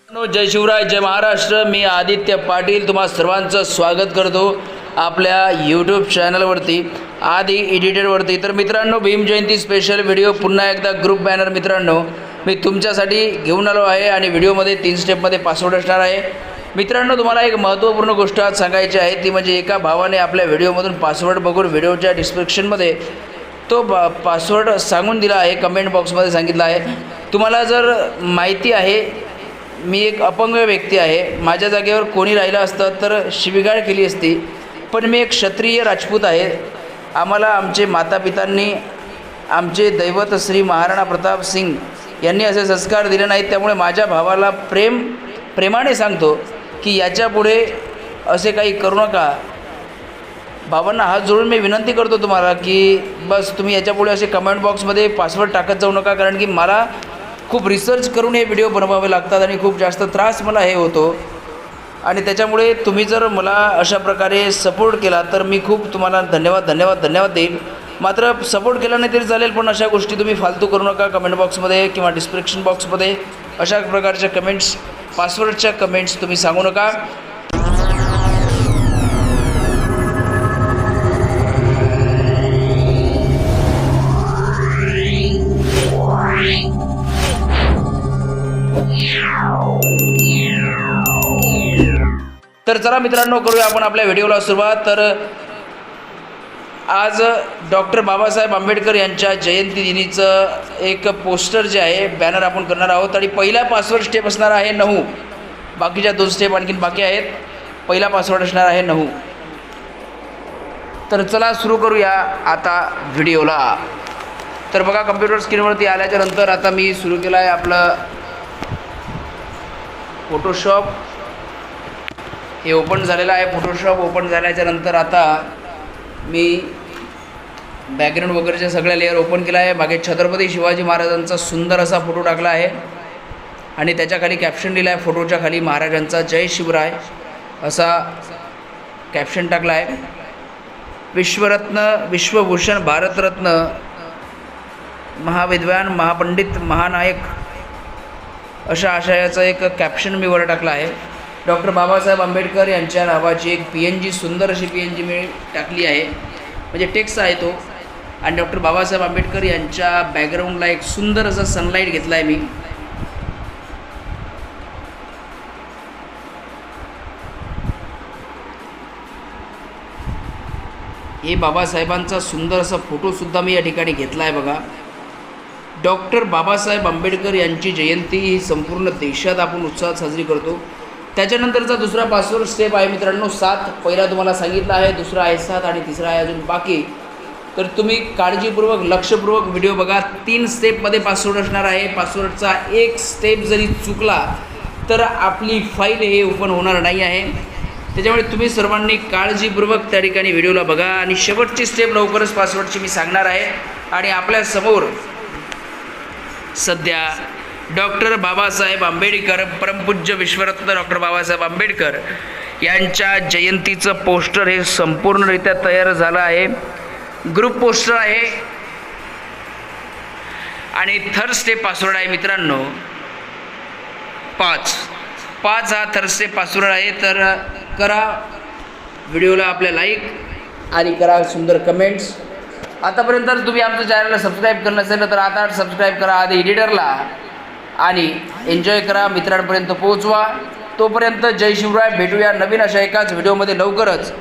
जय शिवराय, जय महाराष्ट्र. मी आदित्य पाटील तुम्हा सर्वांचं स्वागत करतो आपल्या यूट्यूब चॅनलवरती आदी एडिटरवरती. तर मित्रांनो, भीम जयंती स्पेशल व्हिडिओ पुन्हा एकदा ग्रुप बॅनर मित्रांनो मी तुमच्यासाठी घेऊन आलो आहे आणि व्हिडिओमध्ये 3 स्टेपमध्ये पासवर्ड असणार आहे. मित्रांनो, तुम्हाला एक महत्त्वपूर्ण गोष्ट आज सांगायची आहे, ती म्हणजे एका भावाने आपल्या व्हिडिओमधून पासवर्ड बघून व्हिडिओच्या डिस्क्रिप्शनमध्ये तो पासवर्ड सांगून दिला आहे, कमेंट बॉक्समध्ये सांगितलं आहे. तुम्हाला जर माहिती आहे मी एक अपंग व्यक्ती आहे, माझ्या जागेवर कोणी राहिलं असतं तर शिवीगाळ केली असती, पण मी एक क्षत्रिय राजपूत आहे. आम्हाला आमचे मातापितांनी आमचे दैवत श्री महाराणा प्रताप सिंग यांनी असे संस्कार दिले नाहीत. त्यामुळे माझ्या भावाला प्रेमाने सांगतो की याच्यापुढे असे काही करू नका. भावांना हात जोडून मी विनंती करतो तुम्हाला की बस तुम्ही याच्यापुढे असे कमेंट बॉक्समध्ये पासवर्ड टाकत जाऊ नका, कारण की मला खूप रिसर्च करून हे व्हिडिओ बनवावे लागतात आणि खूप जास्त त्रास मला हे होतो. आणि त्याच्यामुळे तुम्ही जर मला अशा प्रकारे सपोर्ट केला तर मी खूप तुम्हाला धन्यवाद देईल. मात्र सपोर्ट केला नाही तरी चालेल, पण अशा गोष्टी तुम्ही फालतू करू नका. कमेंट बॉक्समध्ये किंवा डिस्क्रिप्शन बॉक्समध्ये अशा प्रकारच्या कमेंट्स, पासवर्डच्या कमेंट्स तुम्ही सांगू नका. तर चला मित्रांनो, करूया आपण आपल्या व्हिडिओला सुरुवात. तर आज डॉक्टर बाबासाहेब आंबेडकर यांच्या जयंती दिनीचं एक पोस्टर जे आहे, बॅनर आपण करणार आहोत. आणि पहिला पासवर्ड स्टेप असणार आहे 9. बाकीच्या 2 स्टेप आणखीन बाकी आहेत. पहिला पासवर्ड असणार आहे 9. तर चला सुरू करूया आता व्हिडिओला. तर बघा, कम्प्युटर स्क्रीनवरती आल्याच्या नंतर आता मी सुरू केलं आहे आपलं फोटोशॉप. हे ओपन झालेलं आहे. फोटोशॉप ओपन झाल्याच्या नंतर आता मी बॅकग्राऊंड वगैरेच्या सगळ्या लेअर ओपन केला आहे. मागे छत्रपती शिवाजी महाराजांचा सुंदर असा फोटो टाकला आहे आणि त्याच्याखाली कॅप्शन लिहिला आहे. फोटोच्या खाली महाराजांचा जय शिवराय असा कॅप्शन टाकला आहे. विश्वरत्न, विश्वभूषण, भारतरत्न, महाविद्वान, महापंडित, महानायक अशा आशयाचा एक कॅप्शन मी वर टाकला आहे. डॉक्टर बाबासाहेब आंबेडकर यांच्या नावाची एक PNG, सुंदर अशी PNG मी टाकली आहे, म्हणजे टेक्स्ट आहे तो. आणि डॉक्टर बाबासाहेब आंबेडकर यांच्या बॅकग्राऊंडला एक सुंदर असा सनलाईट घेतला आहे मी. हे बाबासाहेबांचा सुंदर असा फोटोसुद्धा मी या ठिकाणी घेतला आहे बघा. डॉक्टर बाबासाहेब आंबेडकर यांची जयंती ही संपूर्ण देशात आपण उत्साहात साजरी करतो. त्याच्यानंतरचा दुसरा पासवर्ड स्टेप आहे मित्रांनो 7. पहिला तुम्हाला सांगितलं आहे, दुसरा आहे 7 आणि तिसरा आहे अजून बाकी. तर तुम्ही काळजीपूर्वक, लक्षपूर्वक व्हिडिओ बघा. 3 स्टेपमध्ये पासवर्ड असणार आहे. पासवर्डचा एक स्टेप जरी चुकला तर आपली फाईल हे ओपन होणार नाही आहे. त्याच्यामुळे तुम्ही सर्वांनी काळजीपूर्वक त्या ठिकाणी व्हिडिओला बघा. आणि शेवटची स्टेप लवकरच पासवर्डची मी सांगणार आहे. आणि आपल्यासमोर सध्या डॉक्टर बाबासाहेब आंबेडकर, परमपूज्य विश्वरत्न डॉक्टर बाबासाहेब आंबेडकर यांच्या जयंतीचं पोस्टर हे संपूर्णरित्या तयार झालं आहे. ग्रुप पोस्टर आहे आणि थर्ड स्टेप पासवर्ड आहे मित्रांनो 5 हा थर्ड स्टेप पासवर्ड आहे. तर करा व्हिडिओला आपल्या लाईक आणि करा सुंदर कमेंट्स. आतापर्यंत तुम्ही आमच्या चॅनलला सबस्क्राईब केलं नसेल तर आता सबस्क्राईब करा आधी एडिटरला आणि एन्जॉय करा, मित्रांपर्यंत पोहोचवा. तोपर्यंत जय शिवराय. भेटूया नवीन अशा एकाच व्हिडिओमध्ये लवकरच.